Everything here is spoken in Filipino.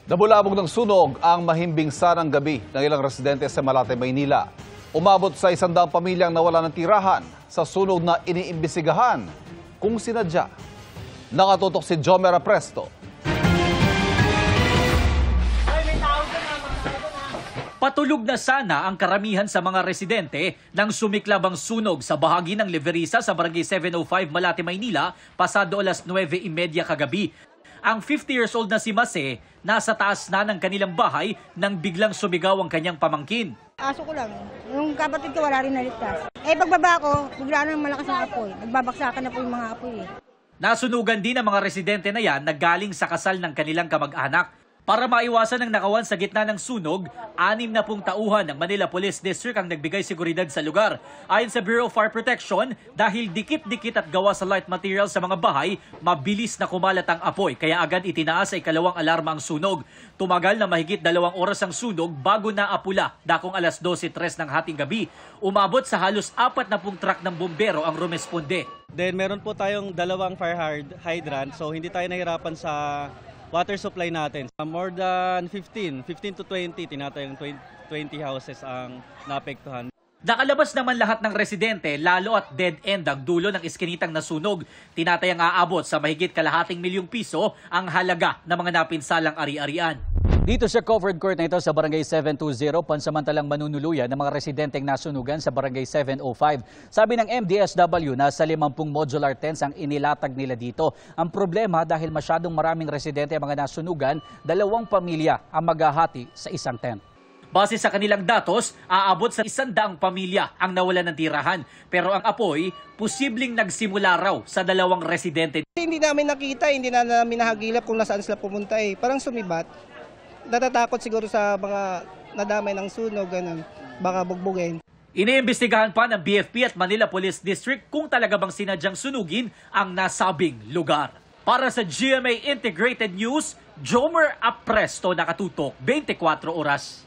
Nabulabog ng sunog ang mahimbing sanang gabi ng ilang residente sa Malate, Maynila. Umabot sa 100 pamilyang nawala ng tirahan sa sunog na iniimbisigahan kung sinadya. Nakatutok si Jomera Presto. Patulog na sana ang karamihan sa mga residente nang sumiklab ang sunog sa bahagi ng Leverisa sa Barangay 705, Malate, Maynila, pasado alas 9:30 kagabi. Ang 50 years old na si Mase, nasa taas na ng kanilang bahay nang biglang sumigaw ang kanyang pamangkin. Aso ko lang. Yung kapatid ko wala rin naligtas. Pagbaba ko, bigla na malakas ang apoy. Nagbabaksakan na po yung mga apoy. Nasunugan din ang mga residente na yan na galing sa kasal ng kanilang kamag-anak. Para maiwasan ang nakawan sa gitna ng sunog, 6 na pong tauhan ng Manila Police District ang nagbigay seguridad sa lugar. Ayon sa Bureau of Fire Protection, dahil dikit-dikit at gawa sa light material sa mga bahay, mabilis na kumalat ang apoy kaya agad itinaas sa ikalawang alarma ang sunog. Tumagal na mahigit 2 oras ang sunog bago naapula dakong alas 12:03 ng hating gabi. Umabot sa halos 40 truck ng bombero ang rumesponde. Then meron po tayong 2 fire hydrant, so hindi tayo nahirapan sa water supply natin. More than 15 to 20, tinatayang 20 houses ang naapektuhan. Nakalabas naman lahat ng residente, lalo at dead end ang dulo ng iskinitang nasunog. Tinatayang aabot sa mahigit ₱250,000 ang halaga ng mga napinsalang ari-arian. Dito sa covered court na ito sa Barangay 720, pansamantalang manunuluyan ng mga residenteng nasunugan sa Barangay 705. Sabi ng MDSW, nasa 50 modular tents ang inilatag nila dito. Ang problema dahil masyadong maraming residente ang mga nasunugan, 2 pamilya ang maghahati sa isang tent. Base sa kanilang datos, aabot sa 100 pamilya ang nawalan ng tirahan. Pero ang apoy, posibleng nagsimula raw sa 2 residente. Hindi namin nakita, hindi na namin nahagilap kung nasaan sila pumunta. Parang sumibat. Natatakot siguro sa mga nadamay ng sunog, ganun. Baka bugbugin. Iniimbestigahan pa ng BFP at Manila Police District kung talaga bang sinadyang sunugin ang nasabing lugar. Para sa GMA Integrated News, Jomer Apresto, nakatutok 24 oras.